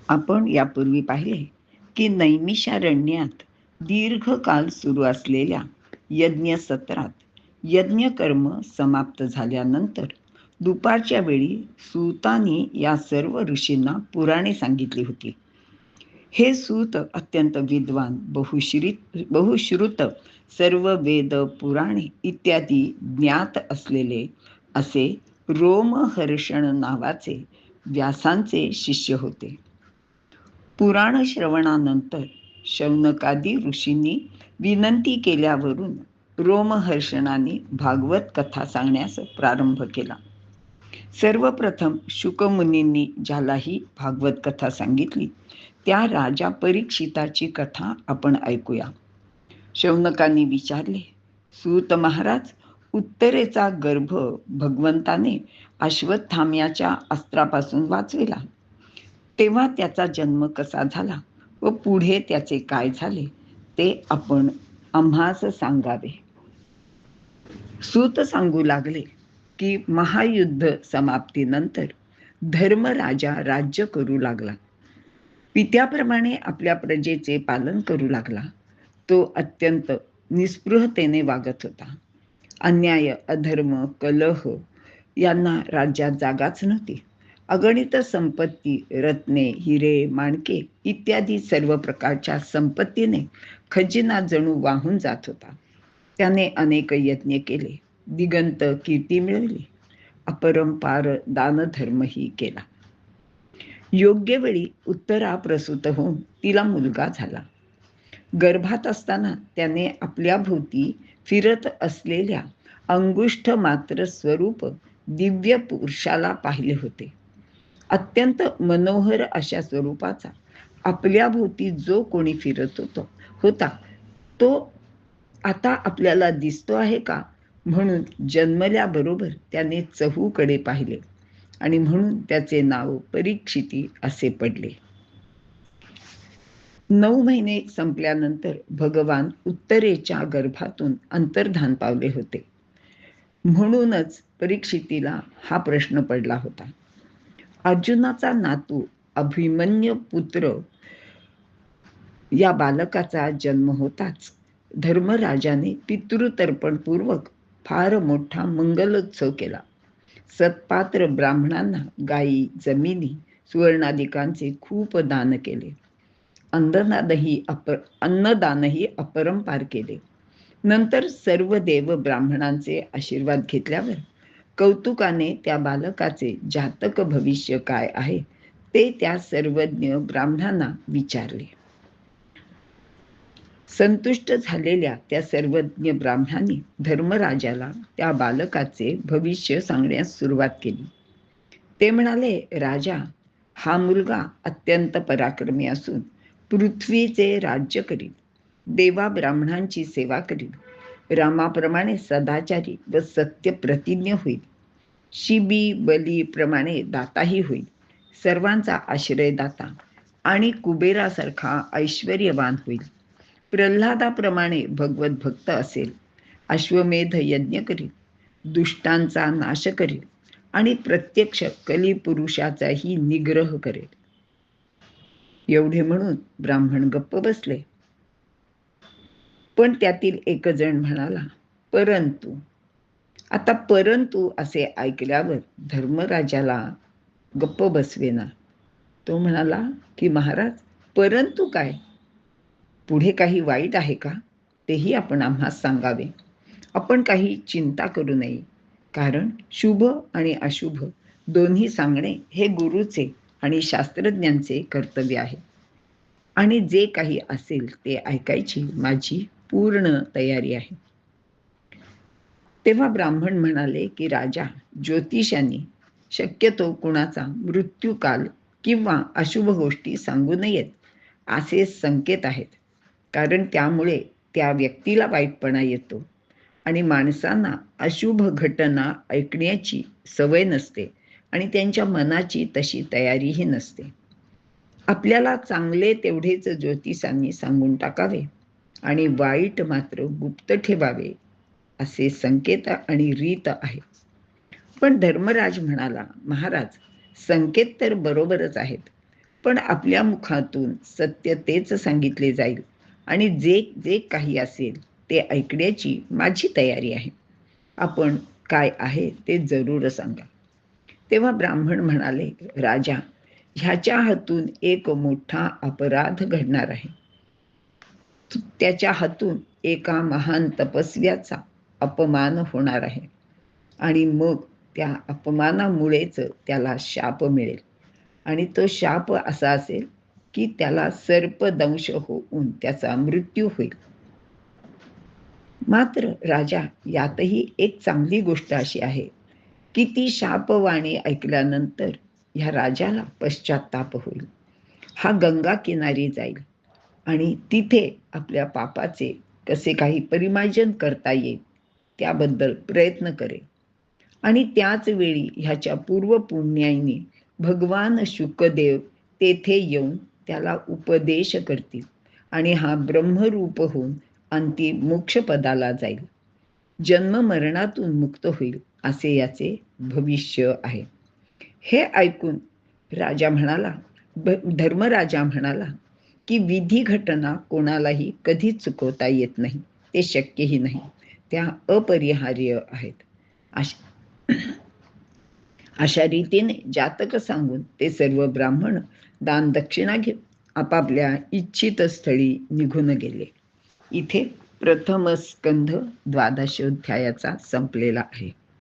आपण यापूर्वी पाहिले की नैमिषारण्यात दीर्घकाल सुरू असलेल्या यज्ञ सत्रात यज्ञकर्म समाप्त झाल्यानंतर दुपारच्या वेळी सूतांनी या सर्व ऋषींना पुराणे सांगितली होती. हे सूत अत्यंत विद्वान, बहुश्रुत, सर्व वेद पुराणे इत्यादी ज्ञात असलेले असे रोमहर्षण नावाचे व्यासांचे शिष्य होते. पुराण श्रवणानंतर शौनकादी ऋषींनी विनंती केल्यावरून रोमहर्षणाने भागवत कथा सांगण्यास प्रारंभ केला. सर्वप्रथम शुकमुनींनी ज्याला ही भागवत कथा सांगितली त्या राजा परीक्षिताची कथा आपण ऐकूया. शौनकांनी विचारले, सूत महाराज, उत्तरेचा गर्भ भगवंताने अश्वत्थाम्याच्या अस्त्रापासून वाचविला, तेव्हा त्याचा जन्म कसा झाला व पुढे त्याचे काय झाले ते आपण आम्हास सांगावे. सूत सांगू लागले की महायुद्ध समाप्तीनंतर धर्मराजा राज्य करू लागला. पित्याप्रमाणे आपल्या प्रजेचे पालन करू लागला. तो अत्यंत निस्पृहतेने वागत होता. अन्याय, अधर्म, कलह यांना राज्यात जागाच नव्हती. अगणित संपत्ती, रत्ने, हिरे, माणके इत्यादी सर्व प्रकारच्या संपत्तीने खजिना जणू वाहून जात होता. त्याने अनेक यज्ञ केले, दिगंत कीर्ती मिळवली, अपरंपार दानधर्मही केला. योग्य वेळी उत्तरा प्रसूत होऊन तिला मुलगा झाला. गर्भात असताना त्याने आपल्या भोवती फिरत असलेल्या अंगुष्ठ मात्र स्वरूप दिव्य पुरुषाला पाहिले होते. अत्यंत मनोहर अशा स्वरूपाचा आपल्या भोवती जो कोणी फिरत होता तो आता आपल्याला दिसतो आहे का म्हणून जन्मल्याबरोबर त्याने चहूकडे पाहिले आणि म्हणून त्याचे नाव परीक्षिती असे पडले. 9 महिने संपल्यानंतर भगवान उत्तरेच्या गर्भातून अंतर्धान पावले होते. म्हणूनच परीक्षितीला हा प्रश्न पडला होता. अर्जुनाचा नातू अभिमन्यू पुत्र या बालकाचा जन्म होताच धर्मराजाने पितृतर्पणपूर्वक फार मोठा मंगलोत्सव केला. सत्पात्र ब्राह्मणांना गायी, जमिनी, सुवर्णादिकांचे खूप दान केले. अन्नदानही अपरंपार केले. नंतर सर्व देव ब्राह्मणांचे आशीर्वाद घेतल्यावर कौतुकाने त्या बालकाचे जातक भविष्य काय आहे ते त्या सर्वज्ञ ब्राह्मणांना विचारले. संतुष्ट झालेल्या त्या सर्वज्ञ ब्राह्मणांनी धर्मराजाला त्या बालकाचे भविष्य सांगण्यास सुरुवात केली. ते म्हणाले, राजा, हा मुलगा अत्यंत पराक्रमी असून पृथ्वीचे राज्य करील, देवा ब्राह्मणांची सेवा करील, रामाप्रमाणे सदाचारी व सत्य प्रतिज्ञ होईल, शिबी बलीप्रमाणे दाताही होईल, सर्वांचा आश्रयदाता आणि कुबेरासारखा ऐश्वर्यवान होईल, प्रल्हादाप्रमाणे भगवत भक्त असेल, अश्वमेध यज्ञ करील, दुष्टांचा नाश करील आणि प्रत्यक्ष कलिपुरुषाचाही निग्रह करेल. एवढे म्हणून ब्राह्मण गप्प बसले. पण त्यातील एक जण म्हणाला, परंतु. आता परंतु असे ऐकल्यावर धर्मराजाला गप्प बसवेना. तो म्हणाला की महाराज, परंतु काय? पुढे काही वाईट आहे का तेही आपण आम्हास सांगावे. आपण काही चिंता करू नये, कारण शुभ आणि अशुभ दोन्ही सांगणे हे गुरुचे आणि शास्त्रज्ञांचे कर्तव्य आहे आणि जे काही असेल ते ऐकायची माझी पूर्ण तयारी आहे. तेव्हा ब्राह्मण म्हणाले की राजा, ज्योतिषांनी शक्यतो कुणाचा मृत्यूकाल किंवा अशुभ गोष्टी सांगू नयेत असे संकेत आहेत, कारण त्यामुळे त्या व्यक्तीला वाईटपणा येतो आणि माणसांना अशुभ घटना ऐकण्याची सवय नसते आणि त्यांच्या मनाची तशी तयारीही नसते. आपल्याला चांगले तेवढेच ज्योतिषांनी सांगून टाकावे आणि वाईट मात्र गुप्त ठेवावे असे संकेत आणि रीत आहे. पण धर्मराज म्हणाला, महाराज, संकेत तर बरोबरच आहेत, पण आपल्या मुखातून सत्य तेच सांगितले जाईल आणि जे जे काही असेल ते ऐकण्याची माझी तयारी आहे. आपण काय आहे ते जरूर सांगा. तेव्हा ब्राह्मण म्हणाले, राजा, ह्याच्या हातून एक मोठा अपराध घडणार आहे. त्याच्या हातून एका महान तपस्व्याचा अपमान होणार आहे आणि मग त्या अपमानामुळेच त्याला शाप मिळेल आणि तो शाप असा असेल की त्याला सर्पदंश होऊन त्याचा मृत्यू होईल. मात्र राजा, यातही एक चांगली गोष्ट अशी आहे की ती शापवाणी ऐकल्यानंतर ह्या राजाला पश्चात्ताप होईल. हा गंगा किनारी जाईल आणि तिथे आपल्या पापाचे कसे काही परिमार्जन करता येईल त्याबद्दल प्रयत्न करेल आणि त्याच वेळी ह्याच्या पूर्वपुण्याईने भगवान शुकदेव तेथे येऊन त्याला उपदेश करतील आणि हा ब्रह्मरूप होऊन अंतिम मोक्षपदाला जाईल, जन्म मरणातून मुक्त होईल, असे याचे भविष्य आहे. हे ऐकून राजा म्हणाला, धर्मराजा म्हणाला की विधी घटना कोणालाही कधी चुकवता येत नाही, ते शक्यही नाही, त्या अपरिहार्य आहेत. अशा रीतीने जातक सांगून ते सर्व ब्राह्मण दान दक्षिणा घेऊन आपापल्या इच्छित स्थळी निघून गेले. इथे प्रथम स्कंध 12 अध्यायाचा संपलेला आहे.